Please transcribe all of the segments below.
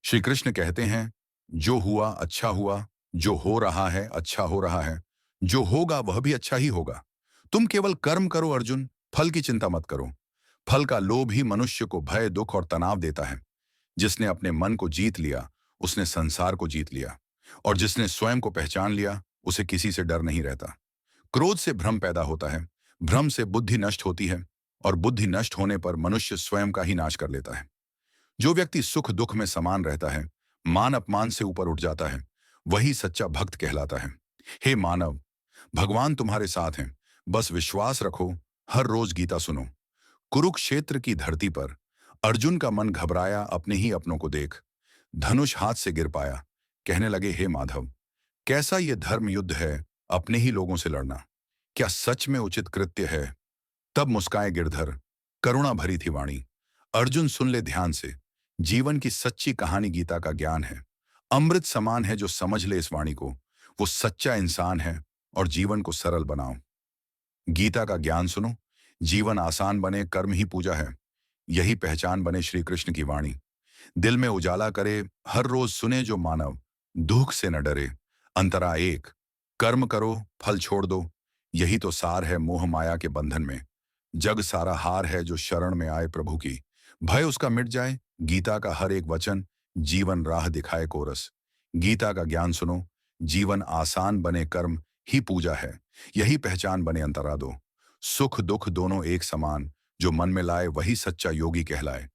श्री कृष्ण कहते हैं, जो हुआ अच्छा हुआ, जो हो रहा है अच्छा हो रहा है, जो होगा वह भी अच्छा ही होगा। तुम केवल कर्म करो अर्जुन, फल की चिंता मत करो। फल का लोभ ही मनुष्य को भय, दुख और तनाव देता है। जिसने अपने मन को जीत लिया, उसने संसार को जीत लिया। और जिसने स्वयं को पहचान लिया, उसे किसी से डर नहीं रहता। क्रोध से भ्रम पैदा होता है, भ्रम से बुद्धि नष्ट होती है, और बुद्धि नष्ट होने पर मनुष्य स्वयं का ही नाश कर लेता है। जो व्यक्ति सुख दुख में समान रहता है, मान अपमान से ऊपर उठ जाता है, वही सच्चा भक्त कहलाता है। हे मानव, भगवान तुम्हारे साथ हैं, बस विश्वास रखो। हर रोज गीता सुनो। कुरुक्षेत्र की धरती पर अर्जुन का मन घबराया, अपने ही अपनों को देख। धनुष हाथ से गिर पाया। कहने लगे, हे माधव, कैसा ये धर्म युद्ध है, अपने ही लोगों से लड़ना। क्या सच में उचित कृत्य है? तब मुस्काए गिरधर, करुणा भरी थी वाणी। अर्जुन, सुन ले ध्यान से। जीवन की सच्ची कहानी गीता का ज्ञान है। अमृत समान है, जो समझ ले इस वाणी को, वो सच्चा इंसान है। और जीवन को सरल बनाओ। गीता का ज्ञान सुनो। जीवन आसान बने, कर्म ही पूजा है। यही पहचान बने श्री कृष्ण की वाणी। दिल में उजाला करे, हर रोज सुने जो मानव, दुख से न डरे। अंतरा एक, कर्म करो, फल छोड़ दो। यही तो सार है मोह माया के बंधन में। जग सारा हार है, जो शरण में आए प्रभु की, भय उसका मिट जाए। गीता का हर एक वचन जीवन राह दिखाए कोरस। गीता का ज्ञान सुनो। जीवन आसान बने, कर्म ही पूजा है। यही पहचान बने अंतरा दो। सुख दुख दोनों एक समान, जो मन में लाए वही सच्चा योगी कहलाए।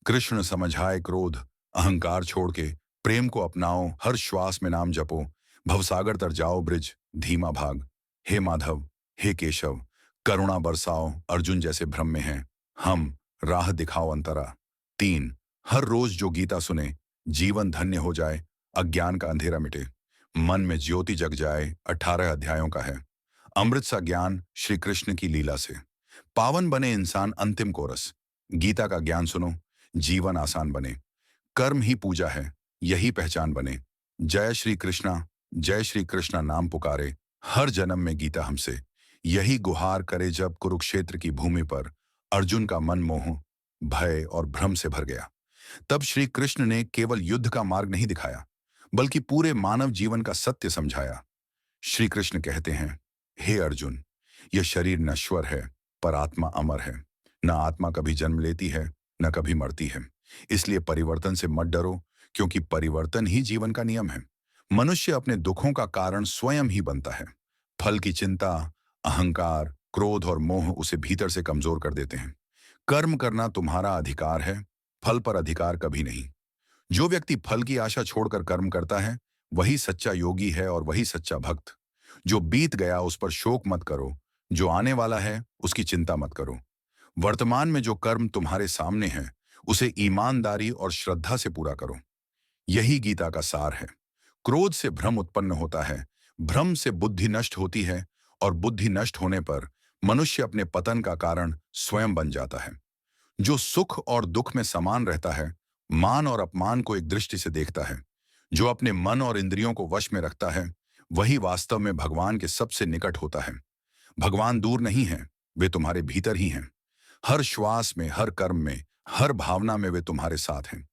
कृष्ण समझाए क्रोध अहंकार छोड़ के, प्रेम को अपनाओ, हर श्वास में नाम जपो। भवसागर तर जाओ ब्रिज, धीमा भाग। हे माधव, हे केशव, करुणा बरसाओ। अर्जुन जैसे भ्रम में हैं हम, राह दिखाओ अंतरा। तीन, हर रोज जो गीता सुने, जीवन धन्य हो जाए। अज्ञान का अंधेरा मिटे, मन में ज्योति जग जाए। 18 अध्यायों का है अमृत सा ज्ञान, श्री कृष्ण की लीला से पावन बने इंसान। अंतिम कोरस, गीता का ज्ञान सुनो। जीवन आसान बने, कर्म ही पूजा है। यही पहचान बने। जय श्री कृष्णा, जय श्री कृष्णा नाम पुकारे। हर जन्म में गीता हमसे यही गुहार करे। जब कुरुक्षेत्र की भूमि पर अर्जुन का मन मोह, भय और भ्रम से भर गया, तब श्री कृष्ण ने केवल युद्ध का मार्ग नहीं दिखाया, बल्कि पूरे मानव जीवन का सत्य समझाया। श्री कृष्ण कहते हैं, हे अर्जुन, यह शरीर नश्वर है, पर आत्मा अमर है। न आत्मा कभी जन्म लेती है, न कभी मरती है। इसलिए परिवर्तन से मत डरो, क्योंकि परिवर्तन ही जीवन का नियम है। मनुष्य अपने दुखों का कारण स्वयं ही बनता है। फल की चिंता, अहंकार, क्रोध और मोह उसे भीतर से कमजोर कर देते हैं। कर्म करना तुम्हारा अधिकार है, फल पर अधिकार कभी नहीं। जो व्यक्ति फल की आशा छोड़कर कर्म करता है, वही सच्चा योगी है और वही सच्चा भक्त। जो बीत गया उस पर शोक मत करो, जो आने वाला है उसकी चिंता मत करो। वर्तमान में जो कर्म तुम्हारे सामने है, उसे ईमानदारी और श्रद्धा से पूरा करो। यही गीता का सार है। क्रोध से भ्रम उत्पन्न होता है, भ्रम से बुद्धि नष्ट होती है, और बुद्धि नष्ट होने पर मनुष्य अपने पतन का कारण स्वयं बन जाता है। जो सुख और दुख में समान रहता है, मान और अपमान को एक दृष्टि से देखता है, जो अपने मन और इंद्रियों को वश में रखता है, वही वास्तव में भगवान के सबसे निकट होता है। भगवान दूर नहीं है, वे तुम्हारे भीतर ही हैं। हर श्वास में, हर कर्म में, हर भावना में वे तुम्हारे साथ हैं।